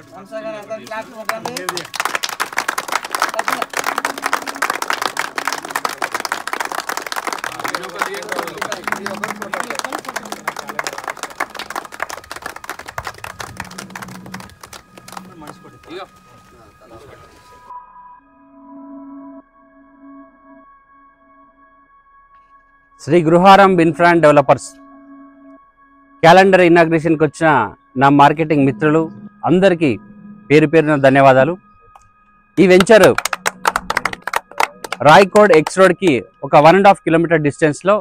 Shri Gruharam infra and developers calendar ఇనాగ్రేషన్కి వచ్చిన నా మార్కెటింగ్ మిత్రులు అందరికీ పేరు పేరున ధన్యవాదాలు. ఈ వెంచర్ రాయ్కోడ్ ఎక్స్ రోడ్కి ఒక 1.5 కిలోమీటర్ డిస్టెన్స్లో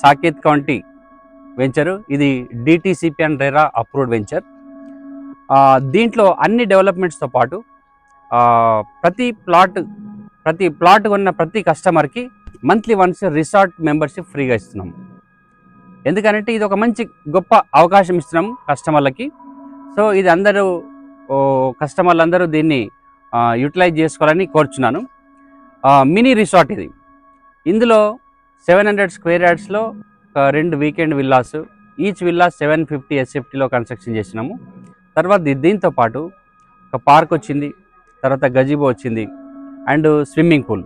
సాకేత్ కౌంటీ వెంచరు. ఇది DTCP and RERA approved venture. దీంట్లో అన్ని డెవలప్మెంట్స్తో పాటు ప్రతి ప్లాట్ ఉన్న ప్రతి కస్టమర్కి మంత్లీ వన్స్ రిసార్ట్ మెంబర్షిప్ ఫ్రీగా ఇస్తున్నాం. ఎందుకంటే ఇది ఒక మంచి గొప్ప అవకాశం ఇస్తున్నాం కస్టమర్లకి. సో ఇది కస్టమర్లు అందరూ దీన్ని యూటిలైజ్ చేసుకోవాలని కోరుచున్నాను. మినీ రిసార్ట్ ఇది. ఇందులో 700 స్క్వేర్ యార్డ్స్లో 2 వీకెండ్ విల్లాస్, ఈచ్ విల్లా 750 SFTలో కన్స్ట్రక్షన్ చేసినాము. తర్వాత దీంతో పాటు ఒక పార్క్ వచ్చింది, తర్వాత గజిబో వచ్చింది అండ్ స్విమ్మింగ్ పూల్.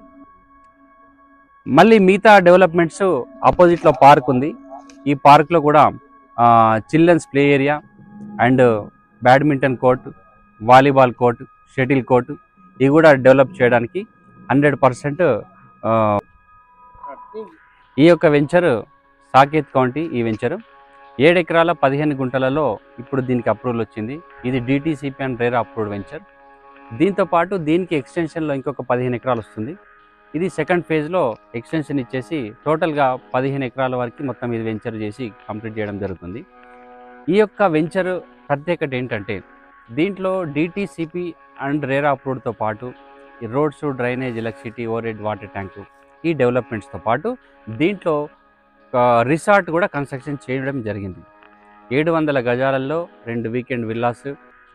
మళ్ళీ మిగతా డెవలప్మెంట్స్ ఆపోజిట్లో పార్క్ ఉంది. ఈ పార్క్లో కూడా children's play area and badminton court, volleyball court, shuttle court ఇవి కూడా డెవలప్ చేయడానికి 100% ఈ యొక్క వెంచర్ సాకేత్ కౌంటీ. ఈ వెంచర్ 7 ఎకరాల 15 గుంటలలో ఇప్పుడు దీనికి అప్రూవల్ వచ్చింది. ఇది DTCP and RERA approved venture. దీంతోపాటు దీనికి ఎక్స్టెన్షన్లో ఇంకొక 15 ఎకరాలు వస్తుంది. ఇది సెకండ్ ఫేజ్లో ఎక్స్టెన్షన్ ఇచ్చేసి టోటల్గా 15 ఎకరాల వరకు మొత్తం ఇది వెంచర్ చేసి కంప్లీట్ చేయడం జరుగుతుంది. ఈ యొక్క వెంచర్ ప్రత్యేకత ఏంటంటే దీంట్లో డిటిసిపి అండ్ రెరా అప్రూవ్డ్తో పాటు ఈ roads, drainage, electricity, overhead water tank ఈ డెవలప్మెంట్స్తో పాటు దీంట్లో రిసార్ట్ కూడా కన్స్ట్రక్షన్ చేయడం జరిగింది. 700 గజాలలో 2 weekend villas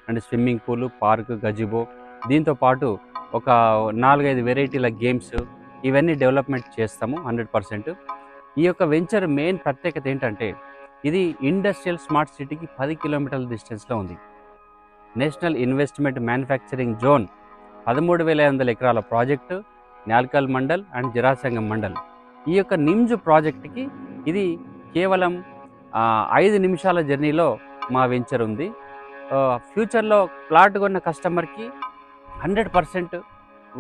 and swimming pool, park, gazebo, దీంతోపాటు ఒక 4-5 వెరైటీల గేమ్స్ ఇవన్నీ డెవలప్మెంట్ చేస్తాము 100%. ఈ యొక్క వెంచర్ మెయిన్ ప్రత్యేకత ఏంటంటే ఇది ఇండస్ట్రియల్ స్మార్ట్ సిటీకి 10 కిలోమీటర్ల డిస్టెన్స్లో ఉంది. నేషనల్ ఇన్వెస్ట్మెంట్ మ్యానుఫ్యాక్చరింగ్ జోన్ 13,500 ఎకరాల ప్రాజెక్టు, న్యాల్కల్ మండల్ అండ్ జరాసంగం మండల్. ఈ యొక్క నిమ్జ్ ప్రాజెక్ట్కి ఇది కేవలం 5 నిమిషాల జర్నీలో మా వెంచర్ ఉంది. ఫ్యూచర్లో ప్లాట్ కొన్న కస్టమర్కి 100%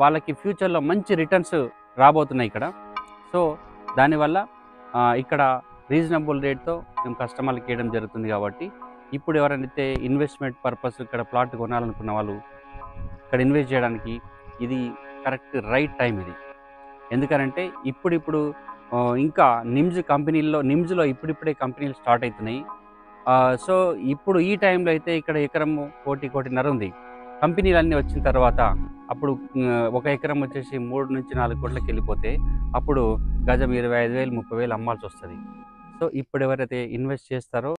వాళ్ళకి ఫ్యూచర్లో మంచి రిటర్న్స్ రాబోతున్నాయి ఇక్కడ. సో దానివల్ల ఇక్కడ రీజనబుల్ రేట్తో మేము కస్టమర్లకి ఇవ్వడం జరుగుతుంది. కాబట్టి ఇప్పుడు ఎవరైతే ఇన్వెస్ట్మెంట్ పర్పస్ ఇక్కడ ప్లాట్ కొనాలనుకున్న వాళ్ళు ఇక్కడ ఇన్వెస్ట్ చేయడానికి ఇది కరెక్ట్ రైట్ టైం ఇది. ఎందుకనంటే ఇప్పుడు ఇంకా నిమ్జ్లో ఇప్పుడిప్పుడే కంపెనీలు స్టార్ట్ అవుతున్నాయి. సో ఇప్పుడు ఈ టైంలో అయితే ఇక్కడ ఎకరం 1.5 ఉంది. కంపెనీలు అన్నీ వచ్చిన తర్వాత అప్పుడు ఒక ఎకరం వచ్చేసి 3 నుంచి 4 కోట్లకి వెళ్ళిపోతే అప్పుడు గజం 25,000, 30,000 అమ్మాల్సి వస్తుంది. సో ఇప్పుడు ఎవరైతే ఇన్వెస్ట్ చేస్తారో